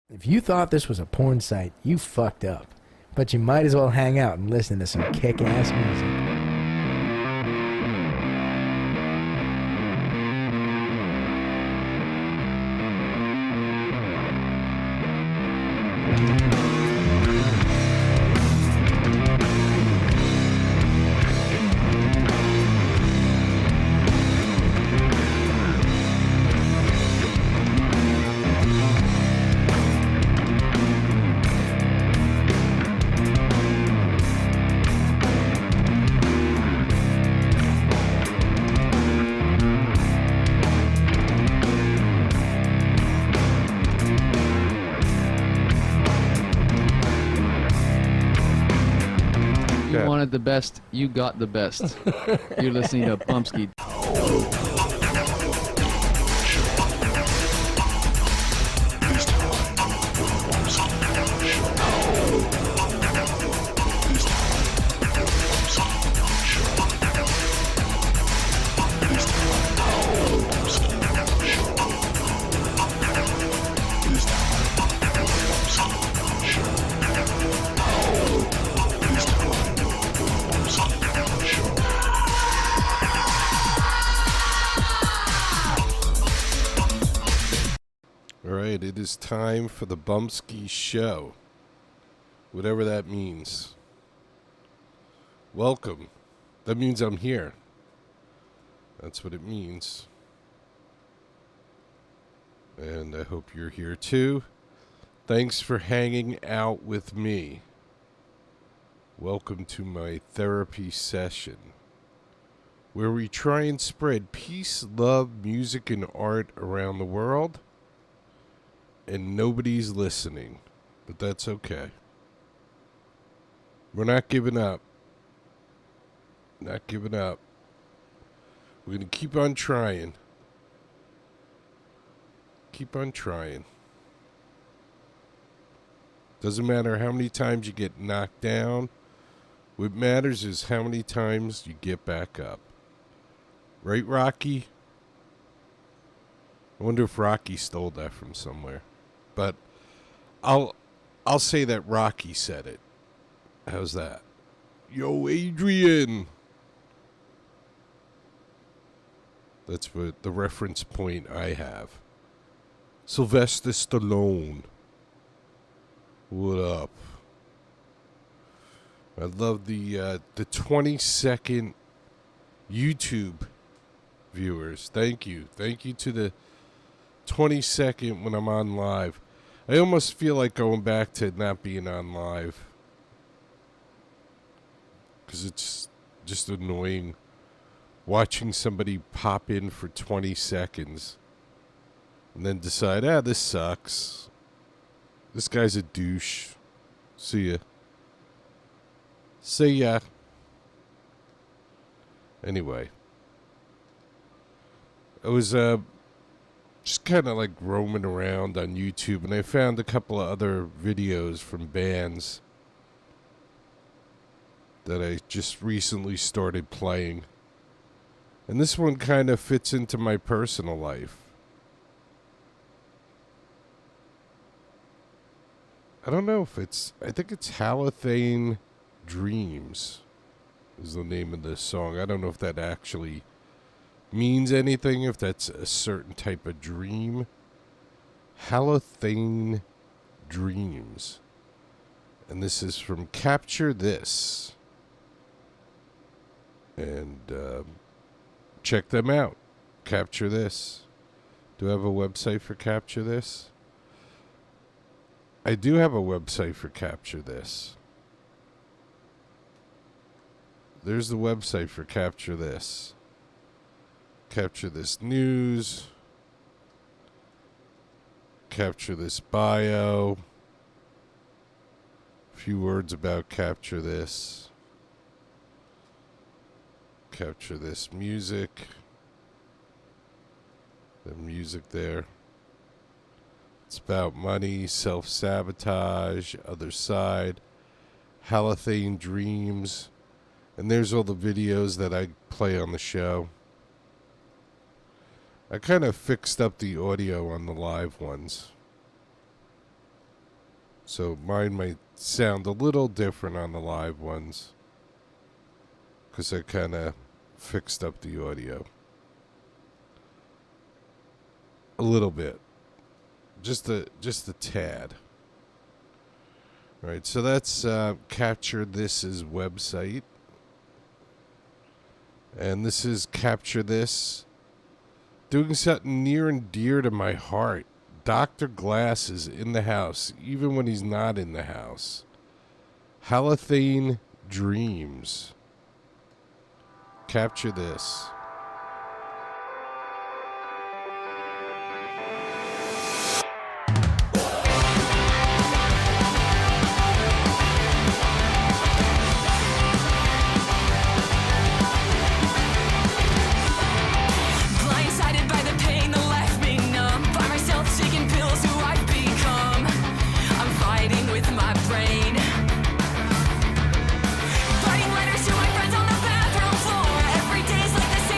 If you thought this was a porn site, you fucked up. But you might as well hang out and listen to some kick-ass music. Wanted the best, you got the best. You're listening to Bumpskey. Alright, it is time for the Bumpskey Show. Whatever that means. Welcome. That means I'm here. That's what it means. And I hope you're here too. Thanks for hanging out with me. Welcome to my therapy session, where we try and spread peace, love, music, and art around the world. And nobody's listening, but that's okay. We're not giving up. Not giving up. We're going to keep on trying. Keep on trying. Doesn't matter how many times you get knocked down. What matters is how many times you get back up. Right, Rocky? I wonder if Rocky stole that from somewhere. But I'll say that Rocky said it. How's that? Yo, Adrian. That's what the reference point I have. Sylvester Stallone. What up? I love the 20-second YouTube viewers. Thank you. Thank you to the 20-second when I'm on live. I almost feel like going back to not being on live, because it's just annoying watching somebody pop in for 20 seconds and then decide, this sucks. This guy's a douche. See ya. See ya. Anyway. I was just kind of like roaming around on YouTube, and I found a couple of other videos from bands that I just recently started playing. And this one kind of fits into my personal life. I don't know if I think it's Halothane Dreams is the name of this song. I don't know if that actually means anything, if that's a certain type of dream. Halothane Dreams. And this is from Capture This. And check them out. Capture This. Do I have a website for Capture This? I do have a website for Capture This. There's the website for Capture This. Capture This news. Capture This bio. A few words about Capture This. Capture This music. The music there. It's about money, self-sabotage, other side, Halothane Dreams. And there's all the videos that I play on the show. I kind of fixed up the audio on the live ones. So mine might sound a little different on the live ones because I kind of fixed up the audio a little bit, just a tad. All right, so that's Capture This's website, and this is Capture This, doing something near and dear to my heart. Dr. Glass is in the house, even when he's not in the house. Halothane Dreams. Capture This. Blindsided by the pain that left me numb, by myself taking pills who I've become. I'm fighting with my brain, writing letters to my friends on the bathroom floor. Every day's like the same.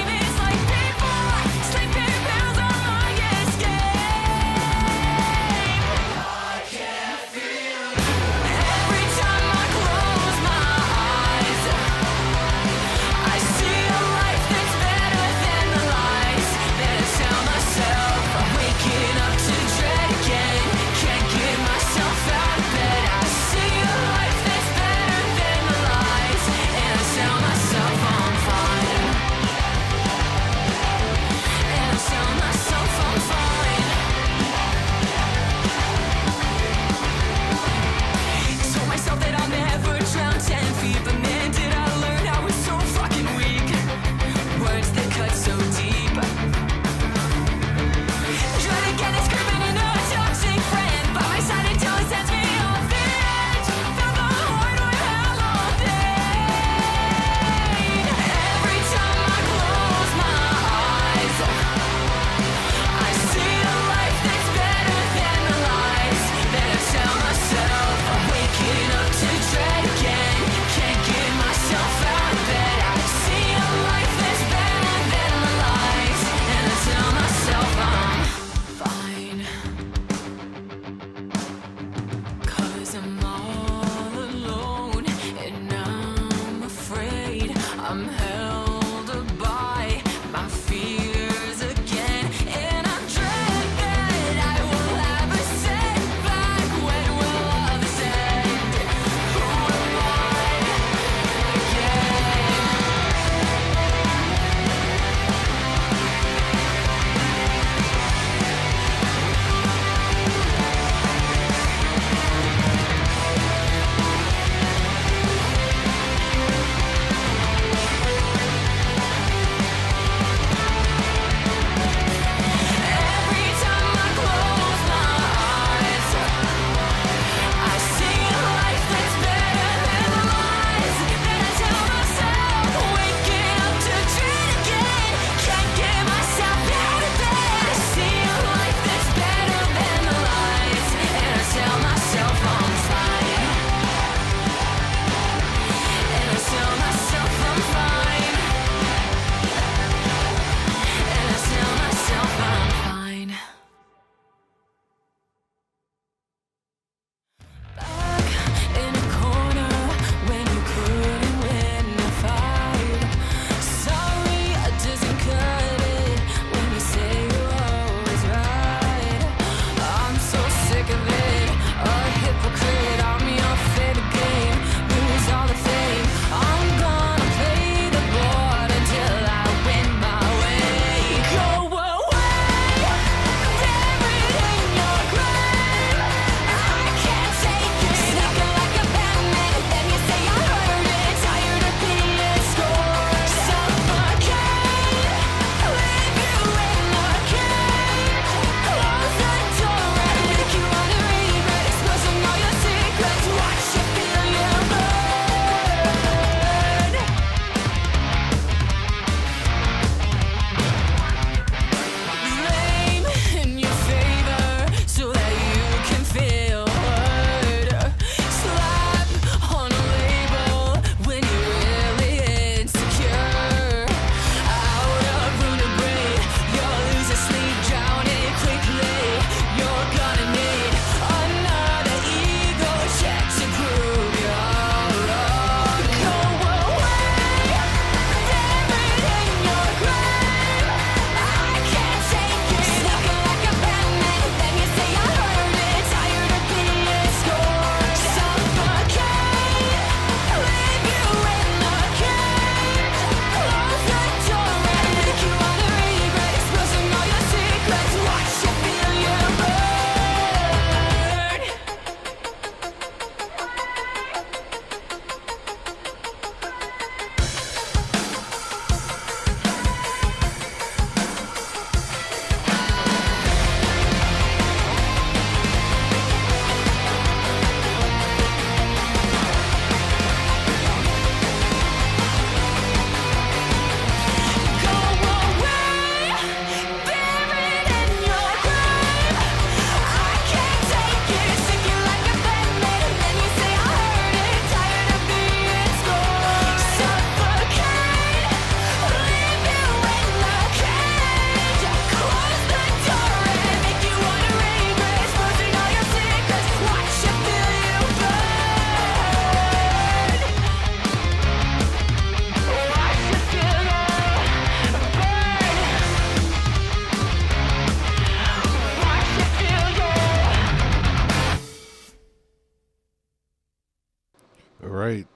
right.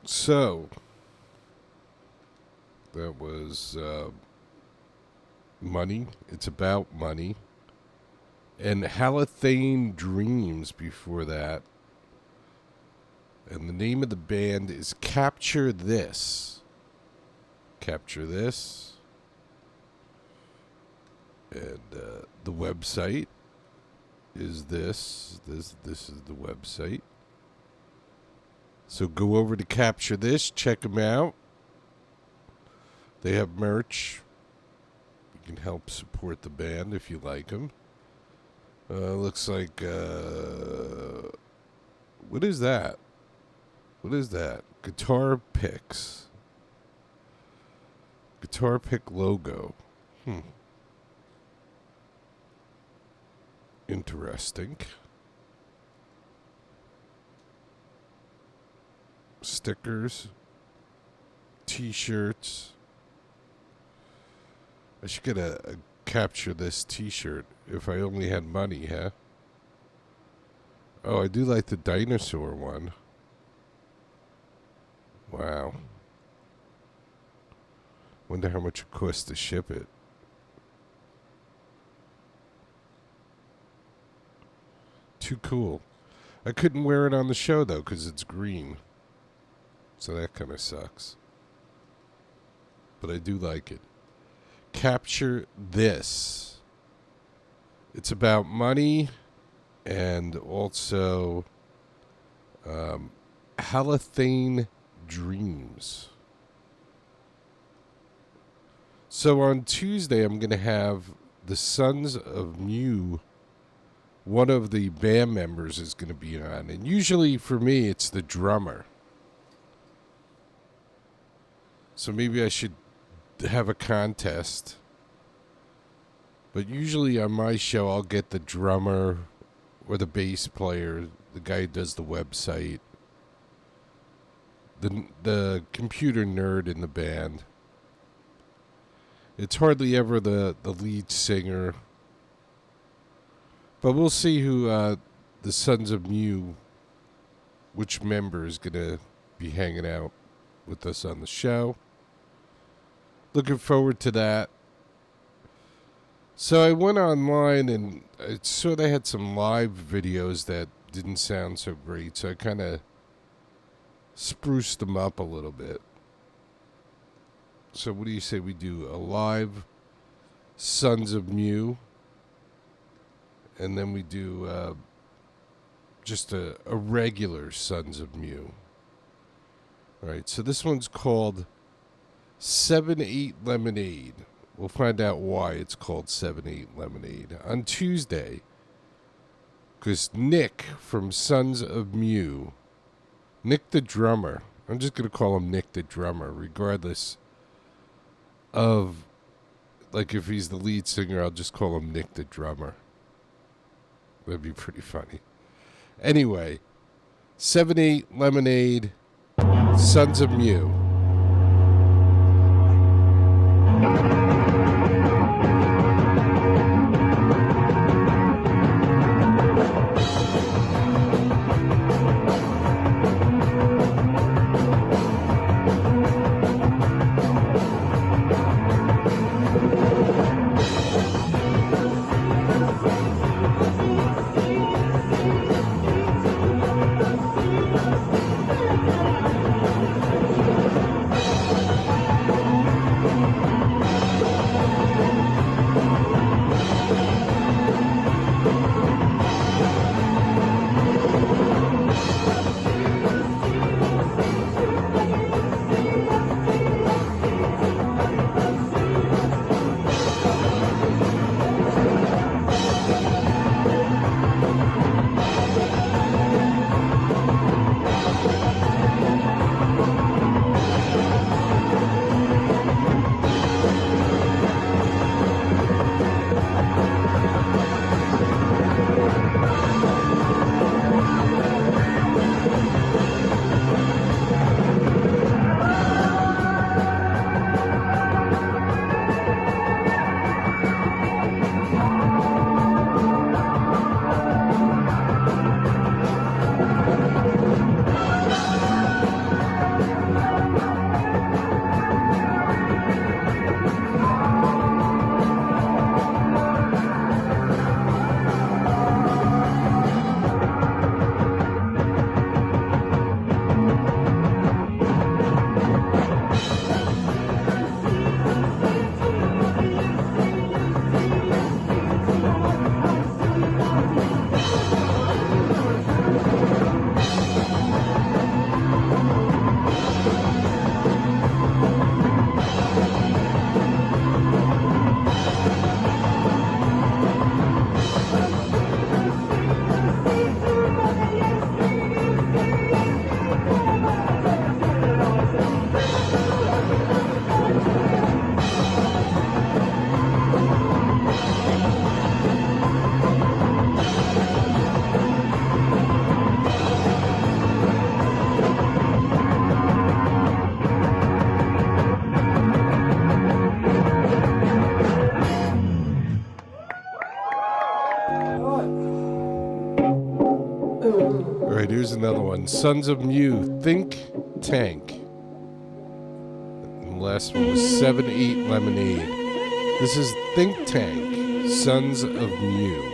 So, that was Money. It's about money. And Halothane Dreams before that. And the name of the band is Capture This. Capture This. And the website is this. This is the website. So go over to Capture This. Check them out. They have merch. You can help support the band if you like them. Looks like... what is that? What is that? Guitar picks. Guitar pick logo. Interesting. Stickers. T-shirts. I should get a Capture This T-shirt if I only had money, huh? Oh, I do like the dinosaur one. Wow. Wonder how much it costs to ship it. Too cool. I couldn't wear it on the show, though, because it's green. So that kind of sucks. But I do like it. Capture This. It's about money and also Halothane Dreams. So on Tuesday, I'm going to have the Sons of Mew. One of the band members is going to be on. And usually for me, it's the drummer. So maybe I should have a contest. But usually on my show, I'll get the drummer or the bass player, the guy who does the website, the computer nerd in the band. It's hardly ever the lead singer. But we'll see who the Sons of Mew, which member is going to be hanging out with us on the show. Looking forward to that. So I went online and I saw they had some live videos that didn't sound so great. So I kind of spruced them up a little bit. So what do you say we do a live Sons of Mew? And then we do just a regular Sons of Mew. All right, so this one's called 7-8 Lemonade. We'll find out why it's called 7-8 Lemonade on Tuesday. Because Nick from Sons of Mew, Nick the drummer, I'm just going to call him Nick the drummer, regardless of, like, if he's the lead singer, I'll just call him Nick the drummer. That'd be pretty funny. Anyway, 7-8 Lemonade, Sons of Mew. right, here's another one. Sons of Mew, Think Tank. And the last one was 7-8 Lemonade. This is Think Tank, Sons of Mew.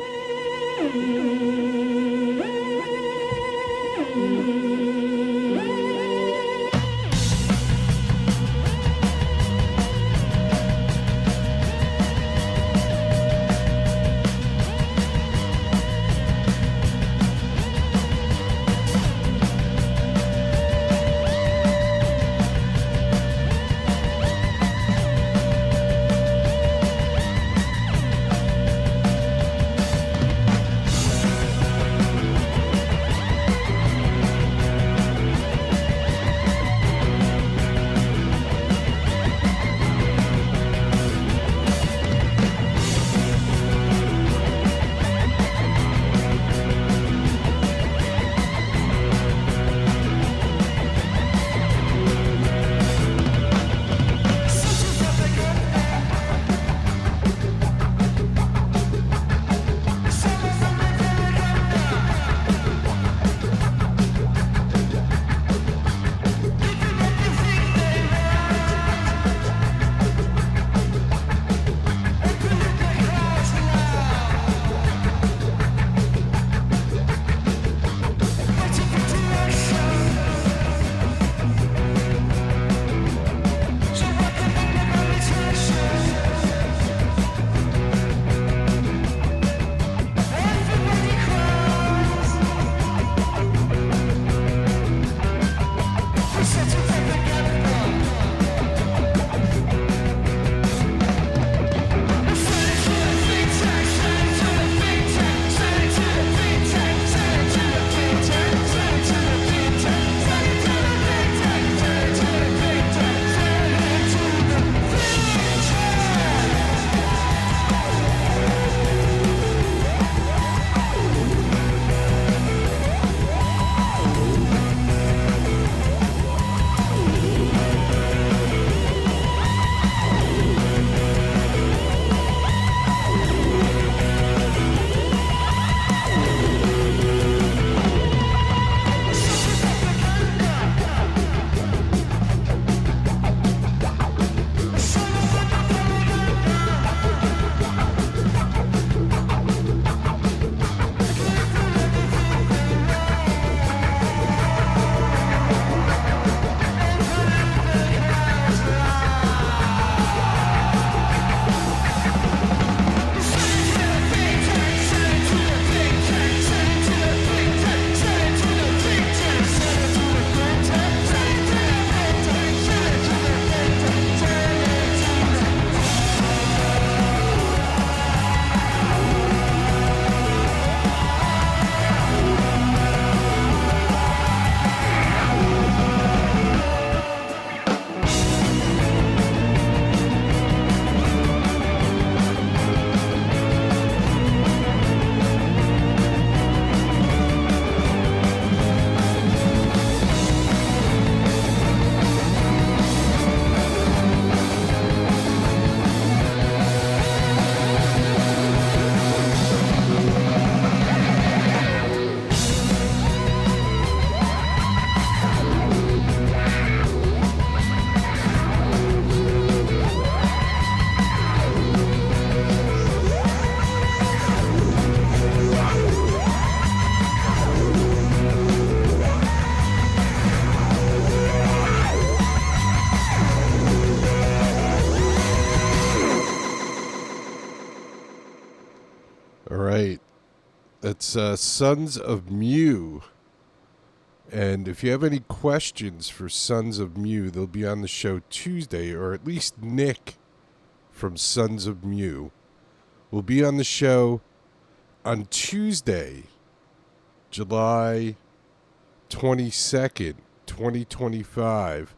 That's Sons of Mew. And if you have any questions for Sons of Mew, they'll be on the show Tuesday, or at least Nick from Sons of Mew will be on the show on Tuesday, July 22nd, 2025,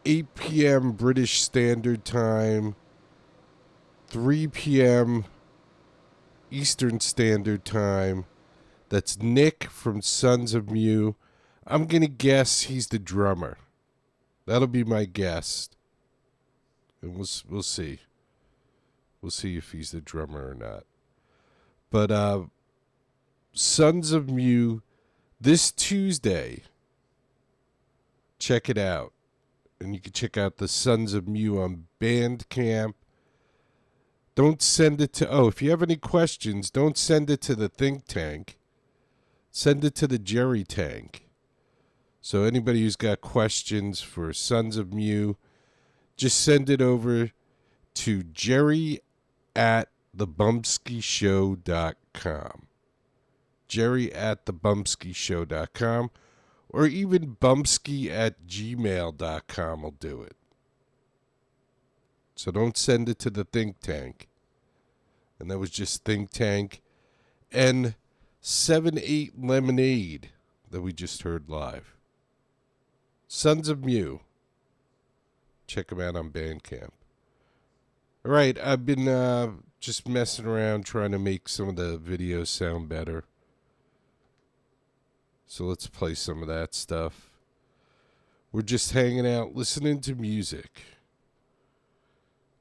8 p.m. British Standard Time, 3 p.m. Eastern Standard Time. That's Nick from Sons of Mew. I'm going to guess he's the drummer. That'll be my guess. And we'll see. We'll see if he's the drummer or not. But Sons of Mew, This Tuesday, check it out. And you can check out the Sons of Mew on Bandcamp. Don't send it to, if you have any questions, don't send it to the think tank. Send it to the Jerry tank. So anybody who's got questions for Sons of Mew, just send it over to jerry@thebumpskeyshow.com. jerry@thebumpskeyshow.com. Or even bumpskey@gmail.com will do it. So don't send it to the think tank. And that was just think tank. And 7-8 Lemonade that we just heard live. Sons of Mew. Check them out on Bandcamp. All right, I've been just messing around trying to make some of the videos sound better. So let's play some of that stuff. We're just hanging out, listening to music.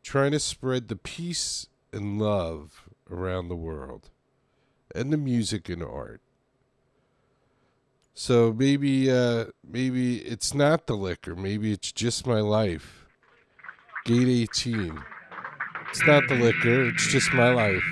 Trying to spread the peace and love around the world. And the music and art. So maybe it's not the liquor. Maybe it's just my life. Gate 18. It's not the liquor. It's just my life.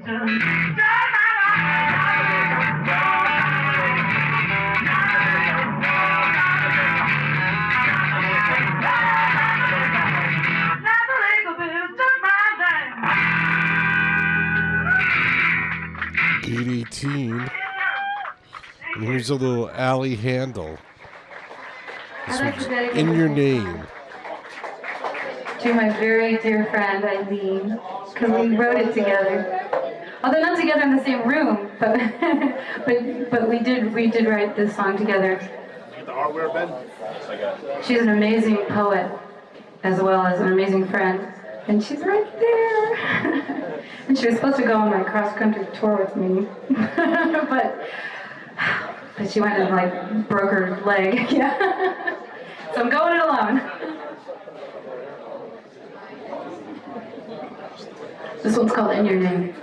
ED-teen. And here's a little Alley Handle. This one's In Your Name. To my very dear friend Eileen, because we wrote it together. Although not together in the same room, but but we did write this song together. The hardware, Ben? She's an amazing poet, as well as an amazing friend, and she's right there. And she was supposed to go on my cross-country tour with me, but she went and like broke her leg. Yeah, so I'm going it alone. This one's called In Your Name.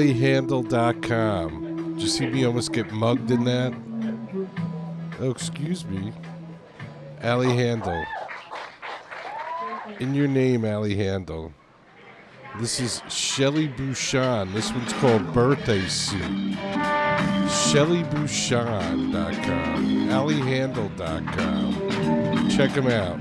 AllieHandle.com. Did you see me almost get mugged in that? Oh, excuse me. Allie Handle. In your name, Allie Handle. This is Shelly Bouchon. This one's called Birthday Suit. ShellyBouchon.com. AllieHandle.com. Check them out.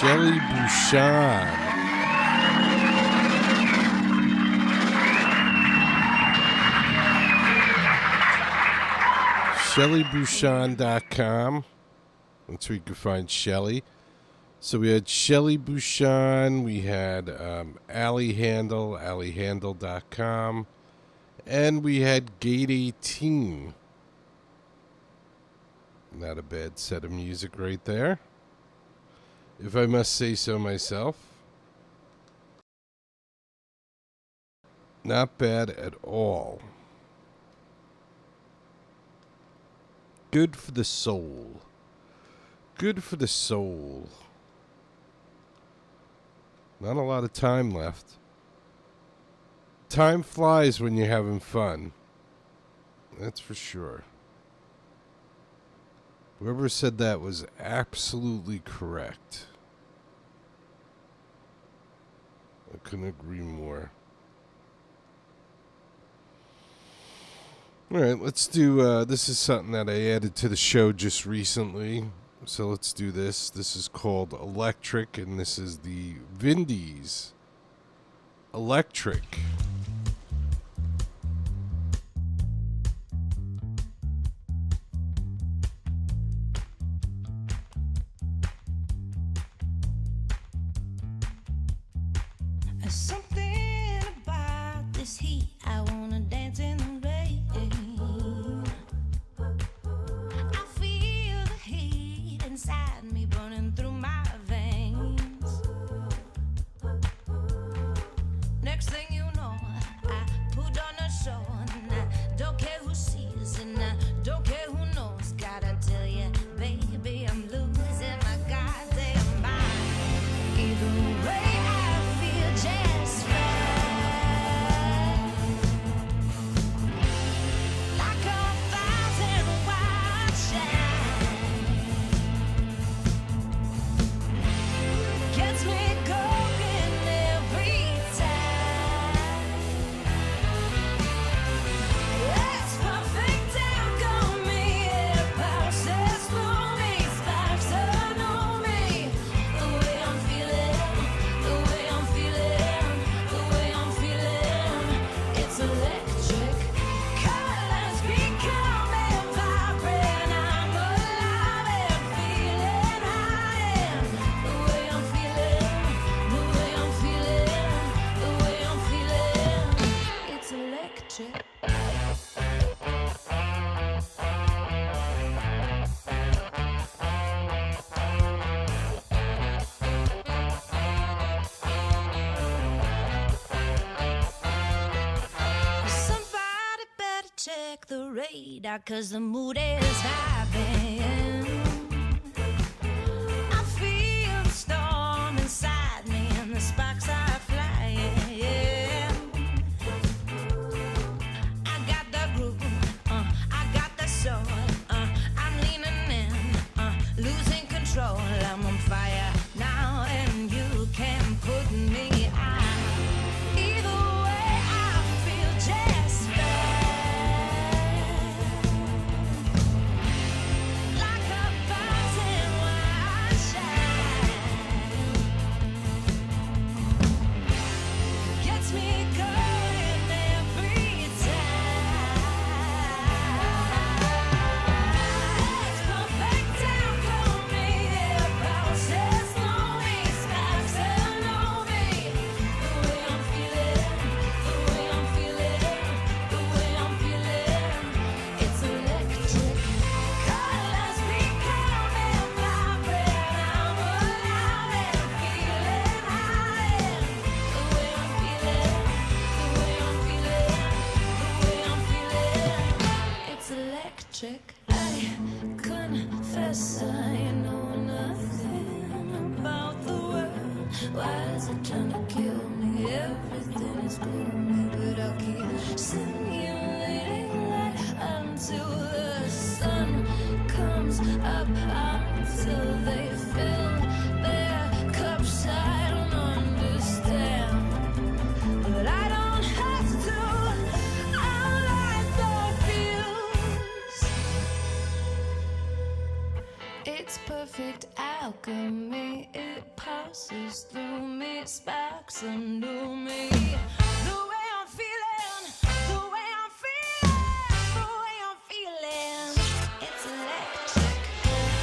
Shelly Bouchon. ShellyBouchon.com. That's where you can find Shelly. So we had Shelly Bouchon. We had Allie Handle, AllieHandle.com. And we had Gate 18. Not a bad set of music right there, if I must say so myself. Not bad at all. Good for the soul. Good for the soul. Not a lot of time left. Time flies when you're having fun. That's for sure. Whoever said that was absolutely correct. I couldn't agree more. All right, let's do, this is something that I added to the show just recently. So let's do this. This is called Electric, and this is the Vindies Electric. Something about this heat, I wanna dance in the rain. I feel the heat inside me burning through my veins. Next thing you know, I put on a show, and I don't care who sees, and I don't care who knows. Gotta tell you, baby, I'm losing my goddamn mind. Either way, just fine. Like a thousand wild shine, gets me going every time. It's perfect alchemy, it passes through me, sparks anew me. The way I'm feeling, the way I'm feeling, the way I'm feeling, it's electric. Colors become and vibrant. I'm alive and feeling I am. The way I'm feeling, the way I'm feeling, the way I'm feeling, it's electric. Somebody better check the radar, 'cause the mood is high. I feel the storm inside me and the sparks are flying. I got the groove, I got the soul, I'm leaning in, losing control. I'm on fire now and you can put me out. Either way, I feel just fine. Like a thousand wild shine, gets me going every time. It's perfect alchemy, it bounces through me, sparks anew me. The way I'm feeling, the way I'm feeling, the way I'm feeling, it's electric. Colors become and vibrant. I'm alive and feeling I am. The way I'm feeling, the way I'm feeling, the way I'm feeling, it's electric. I confess I know nothing about the world. Why is it trying to kill me? Everything is gloomy, but I'll keep simulating light until the sun comes up, until they fill their cups. I don't understand, but I don't have to. I like the fuse. It's perfect alchemy, it passes through me, sparks anew me. The way I'm feeling, the way I'm feeling, the way I'm feeling, it's electric.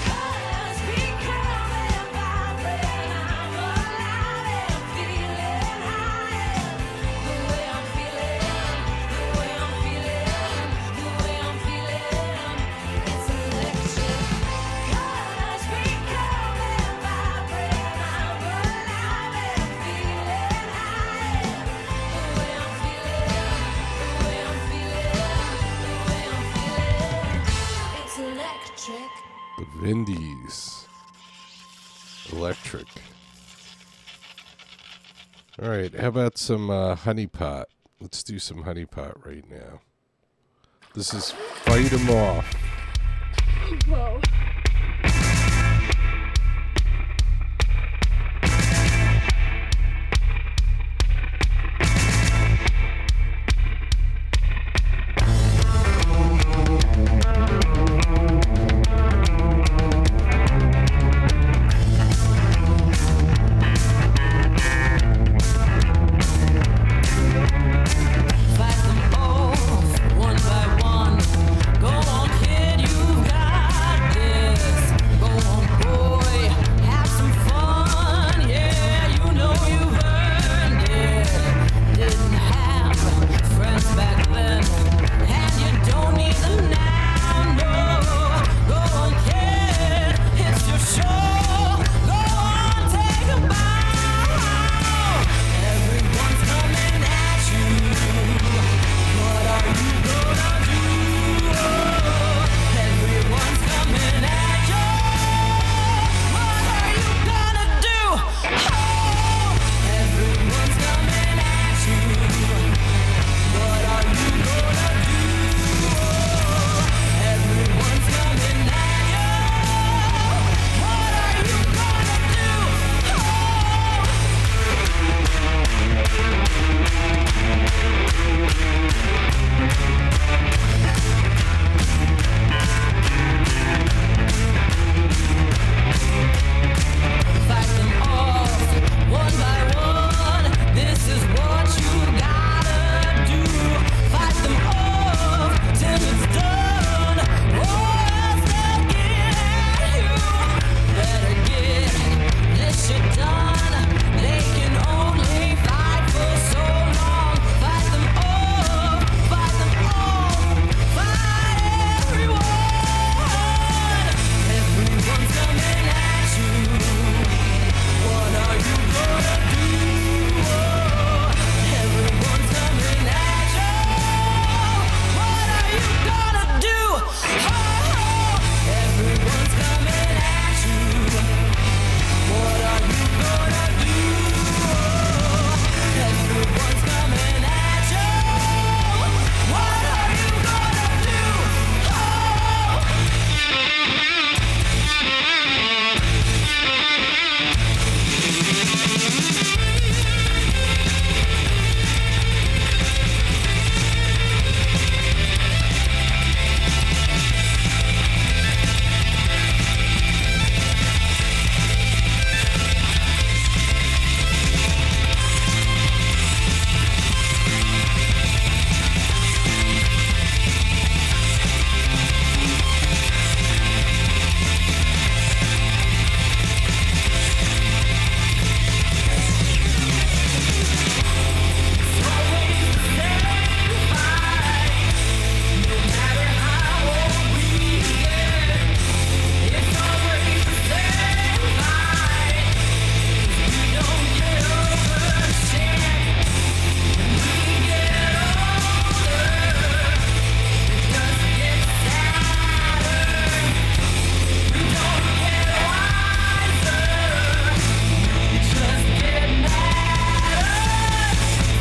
Colors become and vibrant. I'm alive and feeling I am. The way I'm feeling, the way I'm Vindies. Electric. All right, how about some honey pot? Let's do some honey pot right now. This is Fight 'Em Off. Whoa. Fight them off one by one. Go on, kid, you got this. Go on, boy, have some fun. Yeah, you know you've earned it. Didn't have friends back then, and you don't need them now. No, go on, kid, it's your show. Go on, take a bow. Everyone's coming at you. What are you gonna do? Everyone's coming at you. What are you gonna do? Everyone's coming at you. What are you gonna do? Everyone's coming at you. What are you Fight them off one by one. This is what you gotta do. Fight them off till it's done, or else they'll get you. Better get this shit done. They can only fight for so long. Fight them off, fight them off, fight everyone. Everyone's coming at you. What are you gonna do? Everyone's coming at you. What are you gonna do? Everyone's coming at you. What are you gonna do? Everyone's coming at you. What are you gonna do?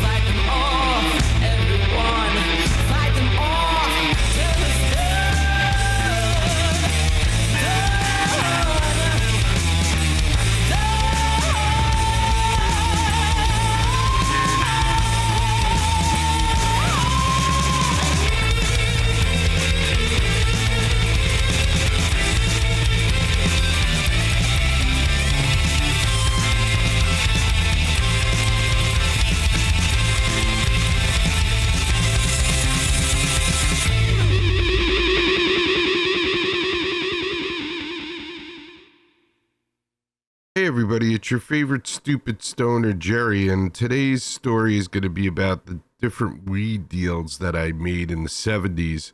Fight them off, everyone. Fight them off till it's Hey everybody, it's your favorite stupid stoner Jerry, and today's story is going to be about the different weed deals that I made in the 70s,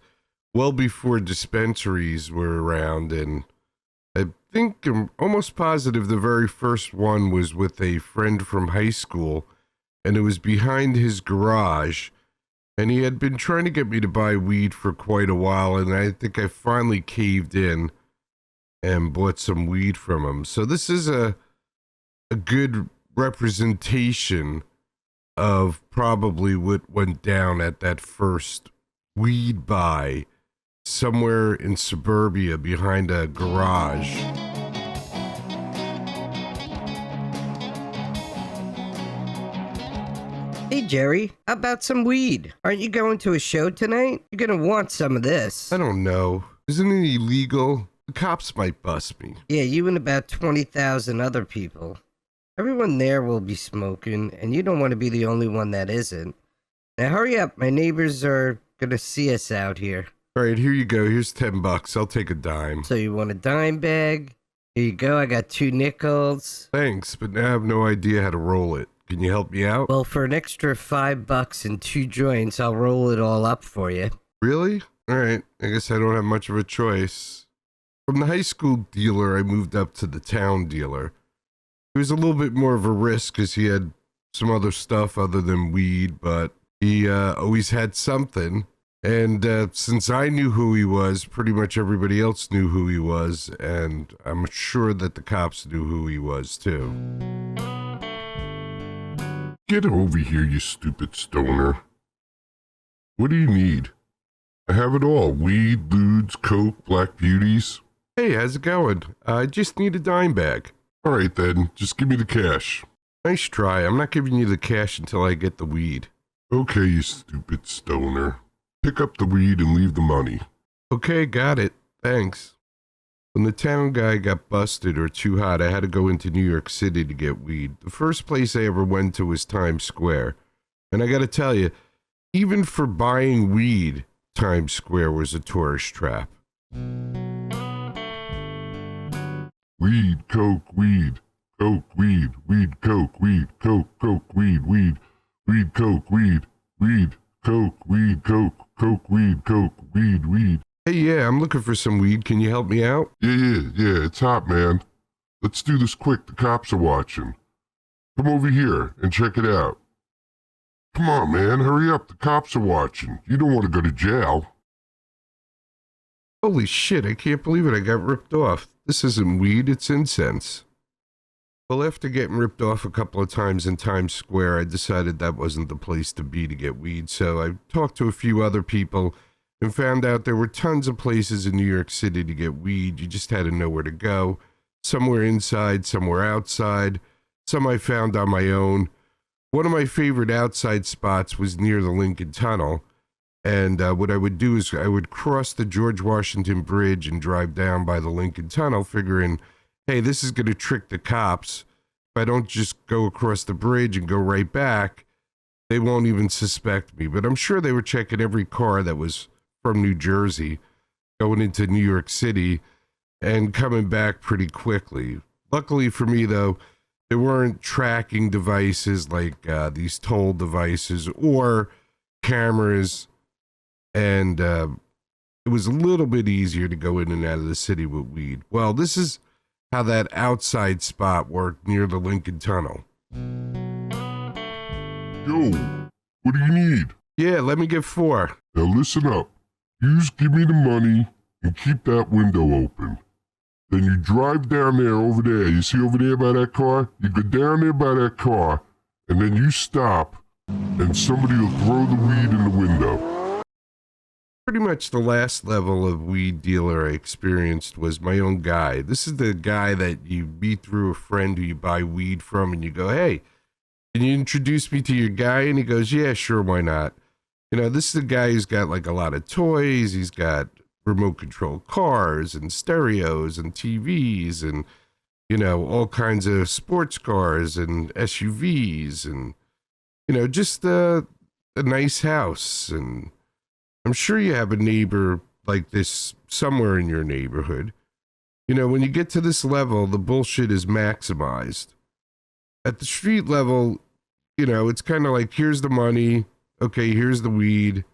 well before dispensaries were around, and I think I'm almost positive the very first one was with a friend from high school, and it was behind his garage, and he had been trying to get me to buy weed for quite a while, and I think I finally caved in. and bought some weed from him. So this is a good representation of probably what went down at that first weed buy somewhere in suburbia behind a garage. Hey, Jerry, how about some weed? Aren't you going to a show tonight? You're gonna want some of this. I don't know. Isn't it illegal? The cops might bust me. Yeah, you and about 20,000 other people. Everyone there will be smoking, and you don't want to be the only one that isn't. Now hurry up, my neighbors are gonna see us out here. All right, here you go. Here's $10. I'll take a dime. So you want a dime bag? Here you go, I got 2 nickels. Thanks, but now I have no idea how to roll it. Can you help me out? Well, for an extra $5 and 2 joints, I'll roll it all up for you. Really? All right. I guess I don't have much of a choice. From the high school dealer, I moved up to the town dealer. It was a little bit more of a risk because he had some other stuff other than weed, but he always had something. And since I knew who he was, pretty much everybody else knew who he was, and I'm sure that the cops knew who he was too. Get over here, you stupid stoner. What do you need? I have it all. Weed, lewds, coke, black beauties. Hey, how's it going? I just need a dime bag. All right, then. Just give me the cash. Nice try. I'm not giving you the cash until I get the weed. Okay, you stupid stoner. Pick up the weed and leave the money. Okay, got it. Thanks. When the town guy got busted or too hot, I had to go into New York City to get weed. The first place I ever went to was Times Square. And I gotta tell you, even for buying weed, Times Square was a tourist trap. Weed, coke, weed. Coke, weed. Weed, coke, weed. Coke, coke, weed, weed. Weed, coke, weed. Weed, coke, weed, coke. Coke, weed, coke, weed, weed. Hey, yeah, I'm looking for some weed. Can you help me out? Yeah, it's hot, man. Let's do this quick. The cops are watching. Come over here and check it out. Come on, man, hurry up. The cops are watching. You don't want to go to jail. Holy shit, I can't believe it. I got ripped off. This isn't weed, it's incense. Well, after getting ripped off a couple of times in Times Square, I decided that wasn't the place to be to get weed, so I talked to a few other people and found out there were tons of places in New York City to get weed. You just had to know where to go. Somewhere inside, somewhere outside. Some I found on my own. One of my favorite outside spots was near the Lincoln Tunnel. And what I would do is I would cross the George Washington Bridge and drive down by the Lincoln Tunnel, figuring, hey, this is going to trick the cops. If I don't just go across the bridge and go right back, they won't even suspect me. But I'm sure they were checking every car that was from New Jersey going into New York City and coming back pretty quickly. Luckily for me, though, there weren't tracking devices like these toll devices or cameras. And it was a little bit easier to go in and out of the city with weed. Well, this is how that outside spot worked near the Lincoln Tunnel. Yo, what do you need? Yeah, let me get 4. Now listen up. You just give me the money and keep that window open. Then you drive down there over there. You see over there by that car? You go down there by that car, and then you stop, and somebody will throw the weed in the window. Pretty much the last level of weed dealer I experienced was my own guy. This is the guy that you meet through a friend who you buy weed from, and you go, hey, can you introduce me to your guy? And he goes, yeah, sure, why not? You know, this is the guy who's got like a lot of toys. He's got remote control cars and stereos and TVs and, you know, all kinds of sports cars and SUVs and, you know, just a nice house. And I'm sure you have a neighbor like this somewhere in your neighborhood. You know, when you get to this level, the bullshit is maximized. At the street level, you know, it's kind of like, here's the money. Okay, here's the weed.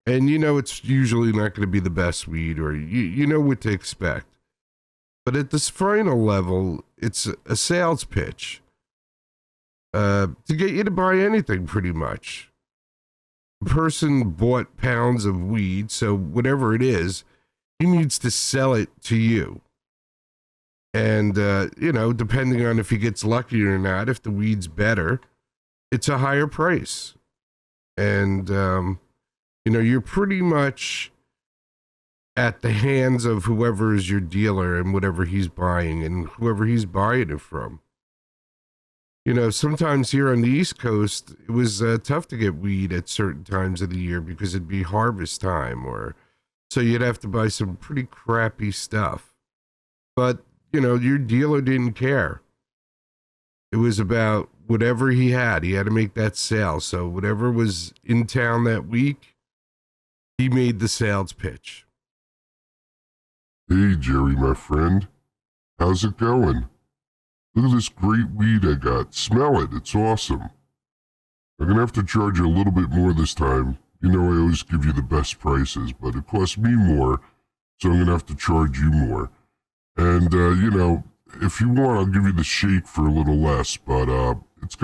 And you know it's usually not going to be the best weed, or you know what to expect. But at this final level, it's a sales pitch to get you to buy anything, pretty much. The person bought pounds of weed, so whatever it is, he needs to sell it to you. And, depending on if he gets lucky or not, if the weed's better, it's a higher price. And, you're pretty much at the hands of whoever is your dealer and whatever he's buying and whoever he's buying it from. Sometimes here on the East Coast, it was tough to get weed at certain times of the year because it'd be harvest time, so you'd have to buy some pretty crappy stuff. But, your dealer didn't care. It was about whatever he had. He had to make that sale. So whatever was in town that week, he made the sales pitch. Hey, Jerry, my friend. How's it going? Look at this great weed I got. Smell it. It's awesome. I'm going to have to charge you a little bit more this time. I always give you the best prices, but it costs me more, so I'm going to have to charge you more. And, if you want, I'll give you the shake for a little less, but it's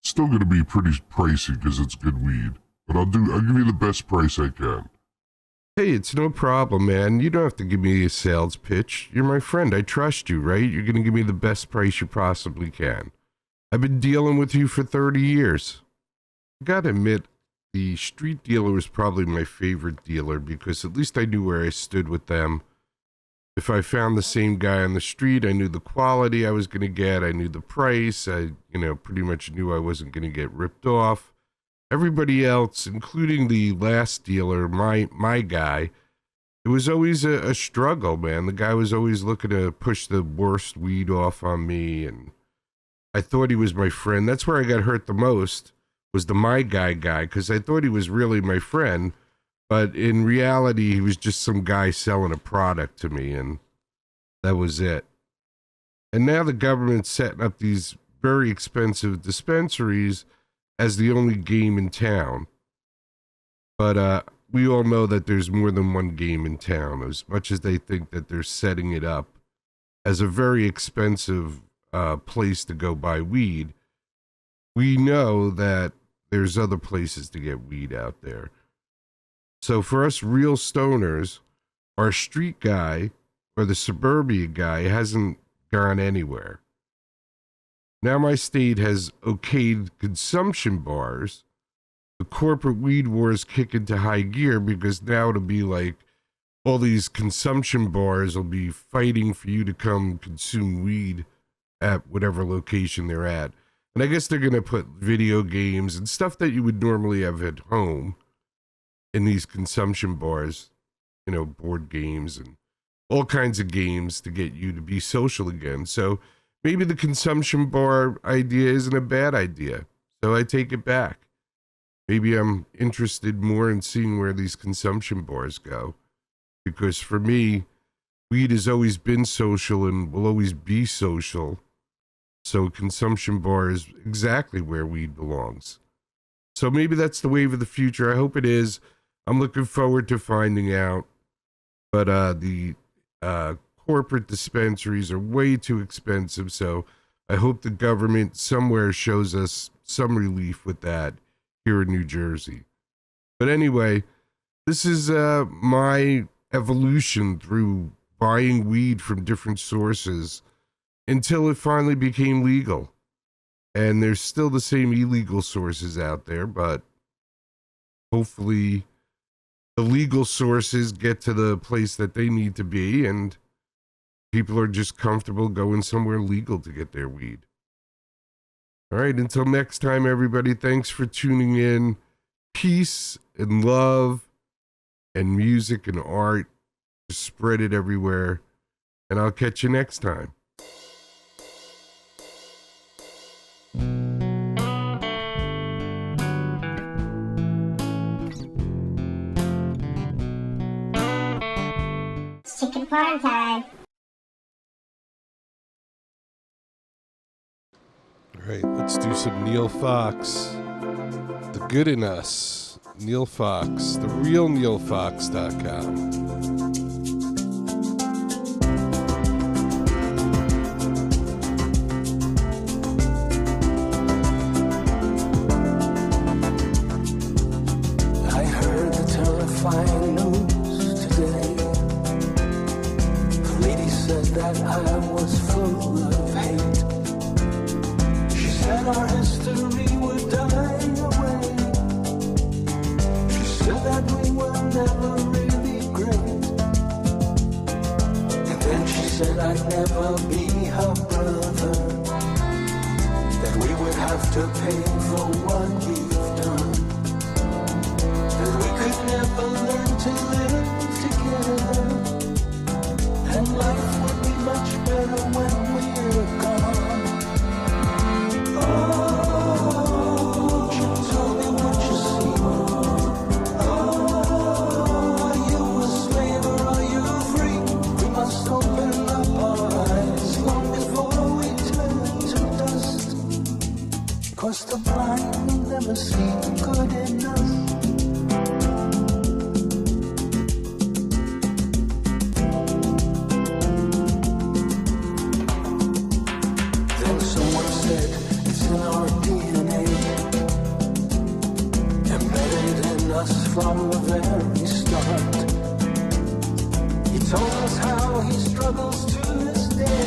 still going to be pretty pricey because it's good weed. But I'll give you the best price I can. Hey, it's no problem, man. You don't have to give me a sales pitch. You're my friend. I trust you, right? You're going to give me the best price you possibly can. I've been dealing with you for 30 years. I gotta admit, the street dealer was probably my favorite dealer because at least I knew where I stood with them. If I found the same guy on the street, I knew the quality I was going to get. I knew the price. I, pretty much knew I wasn't going to get ripped off. Everybody else, including the last dealer, my guy, it was always a struggle, man. The guy was always looking to push the worst weed off on me, and I thought he was my friend. That's where I got hurt the most, was the my guy, because I thought he was really my friend, but in reality, he was just some guy selling a product to me, and that was it. And now the government's setting up these very expensive dispensaries as the only game in town. But we all know that there's more than one game in town, as much as they think that they're setting it up as a very expensive place to go buy weed. We know that there's other places to get weed out there. So for us real stoners, our street guy or the suburbia guy hasn't gone anywhere. Now my state has okayed consumption bars. The corporate weed wars kick into high gear because now it'll be like all these consumption bars will be fighting for you to come consume weed at whatever location they're at. And I guess they're going to put video games and stuff that you would normally have at home in these consumption bars, board games and all kinds of games to get you to be social again. So maybe the consumption bar idea isn't a bad idea. So I take it back. Maybe I'm interested more in seeing where these consumption bars go. Because for me, weed has always been social and will always be social. So consumption bar is exactly where weed belongs. So maybe that's the wave of the future. I hope it is. I'm looking forward to finding out. But the corporate dispensaries are way too expensive, so I hope the government somewhere shows us some relief with that here in New Jersey. But anyway, this is my evolution through buying weed from different sources until it finally became legal. And there's still the same illegal sources out there, but hopefully the legal sources get to the place that they need to be, and people are just comfortable going somewhere legal to get their weed. All right, until next time, everybody, thanks for tuning in. Peace and love and music and art. Just spread it everywhere, and I'll catch you next time. Chicken parm time. All right, let's do some Neil Fox. The Good in Us. Neil Fox. The real NeilFox.com. I heard the terrifying news today. The lady said that I to pay for what you've done. And we could never learn to live together. And life would be much better when we're gone. Oh, won't you tell me what you see? Oh, are you a slave or are you free? We must open up our eyes long before we turn to dust. 'Cause the blind will never see the good in us. Then someone said it's in our DNA, embedded in us from the very start. He told us how he struggles to this day,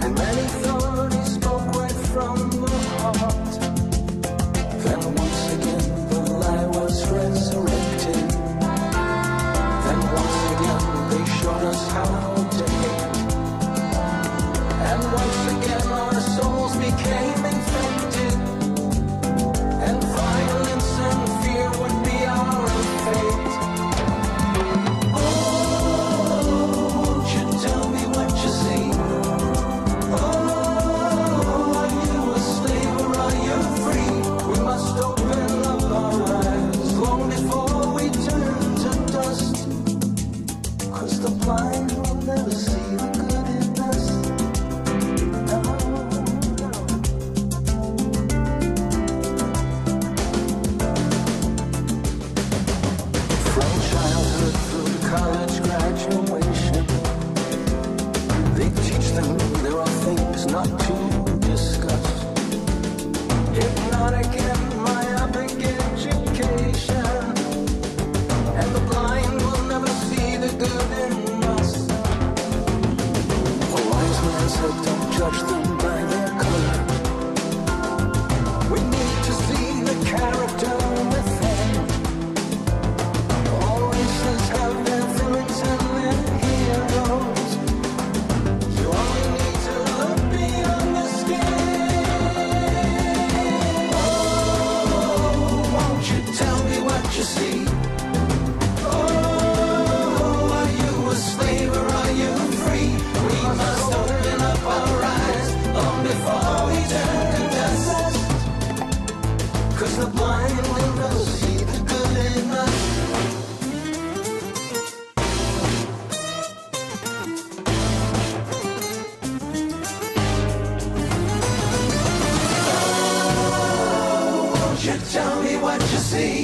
and many thought he spoke right from the heart. Then once again the lie was resurrected. Then once again they showed us how to hate. And once again our souls became infected. And violence and fear would be our fate. Oh, won't you tell me what you see? Oh, are you a slave or are you free? We must open up our eyes long before we turn to dust. 'Cause the blind will never see the good in us. No, no. From childhood through to college graduation, they teach them there are things not to discuss. Hypnotic and myopic education, and the blind will never see the good in us. A wise man said, don't judge them by their color. We need to see the character within. All races have their villains and their heroes. You only need to look beyond the skin. Oh, won't you tell me what you see? Oh, are you a slave or are you free? We must open up our eyes long before we turn to dust. 'Cause the blind will never see the good in us. Won't you tell me what you see?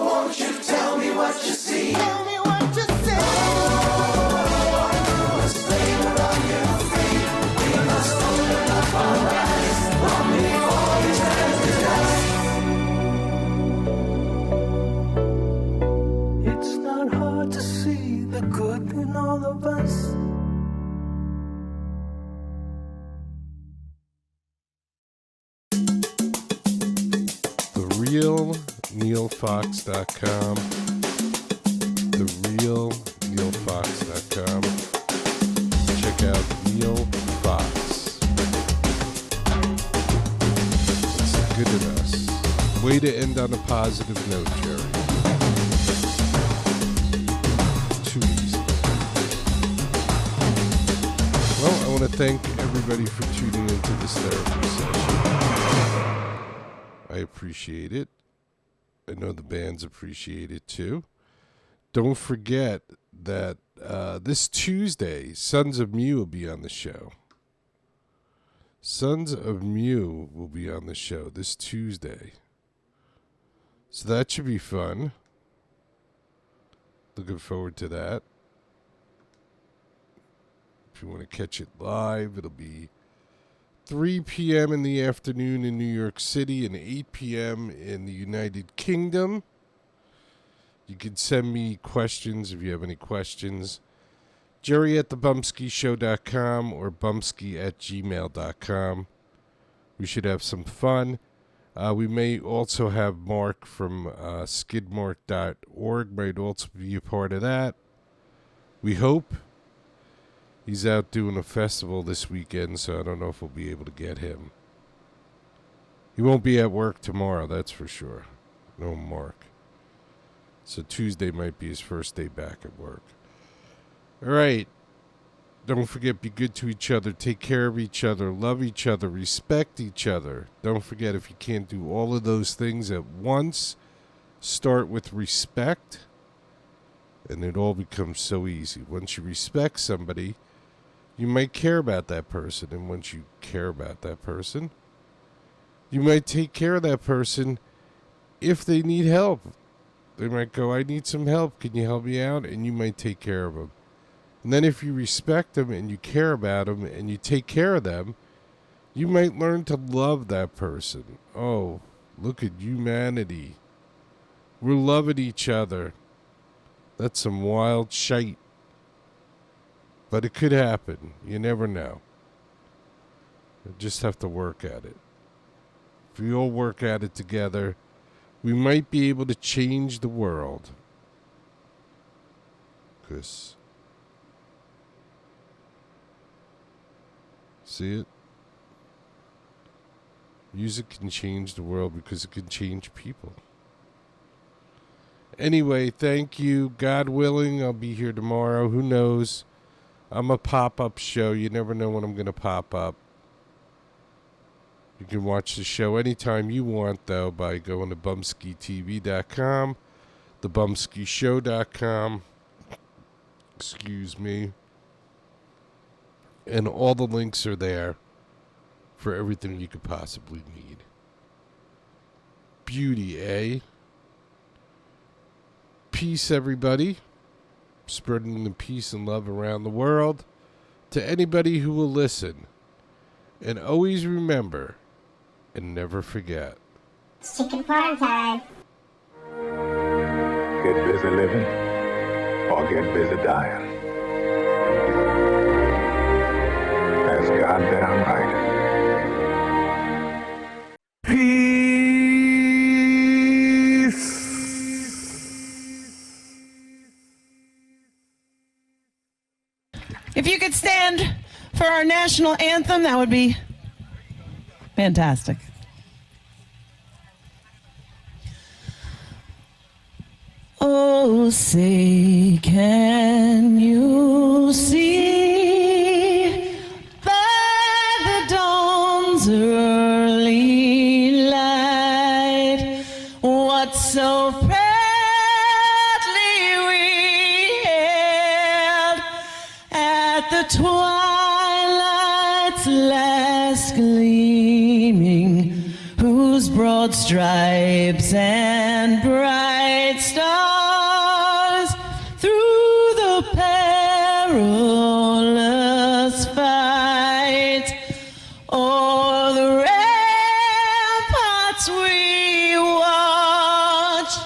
Won't you tell me what you see? Tell me what you see. Oh, a slave or are you free? We must open up our eyes long before we turn to dust. It's not hard to see the good in all of us. TheRealNeilFox.com. TheRealNeilFox.com. Check out Neil Fox. looking at us. Way to end on a positive note, Jerry. Too easy. Well, I want to thank everybody for tuning into this therapy session. I appreciate it. I know the bands appreciate it too. Don't forget that this Tuesday, Sons of Mew will be on the show. Sons of Mew will be on the show this Tuesday. So that should be fun. Looking forward to that. If you want to catch it live, it'll be 3 p.m. in the afternoon in New York City and 8 p.m. in the United Kingdom. You can send me questions if you have any questions. Jerry at thebumpskeyshow.com or bumpskey@gmail.com. We should have some fun. We may also have Mark from skidmark.org might also be a part of that. We hope. He's out doing a festival this weekend, so I don't know if we'll be able to get him. He won't be at work tomorrow, that's for sure. No Mark. So Tuesday might be his first day back at work. All right. Don't forget, be good to each other. Take care of each other. Love each other. Respect each other. Don't forget, if you can't do all of those things at once, start with respect, and it all becomes so easy. Once you respect somebody, you might care about that person. And once you care about that person, you might take care of that person if they need help. They might go, I need some help. Can you help me out? And you might take care of them. And then if you respect them and you care about them and you take care of them, you might learn to love that person. Oh, look at humanity. We're loving each other. That's some wild shite. But it could happen. You never know. You just have to work at it. If we all work at it together, we might be able to change the world. Because, see it? Music can change the world because it can change people. Anyway, thank you. God willing, I'll be here tomorrow. Who knows? I'm a pop-up show. You never know when I'm going to pop up. You can watch the show anytime you want, though, by going to bumpskeytv.com, thebumpskeyshow.com, excuse me, and all the links are there for everything you could possibly need. Beauty, eh? Peace, everybody. Spreading the peace and love around the world to anybody who will listen. And always remember and never forget. It's chicken party time. Get busy living or get busy dying. That's goddamn right. Peace. If you could stand for our national anthem, that would be fantastic. Oh, say, can you see by the dawn's early light what so proudly we hailed at the twilight's last gleaming, whose broad stripes and bright stars through the perilous fight o'er the ramparts we watched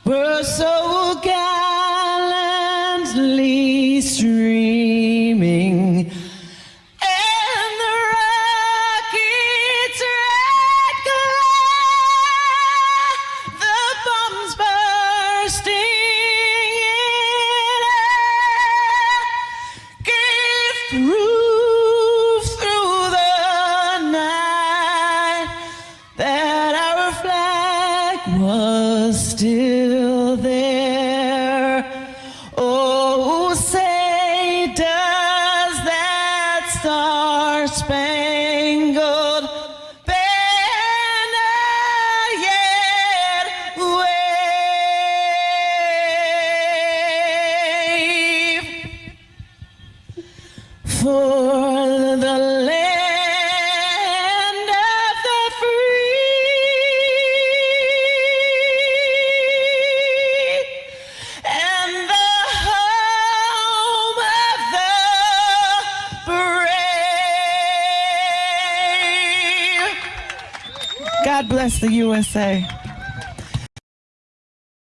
were so gallantly streaming. And the rocket's red glare, the bombs star-spangled banner yet wave for the land of the free and the home of the brave. God bless the USA.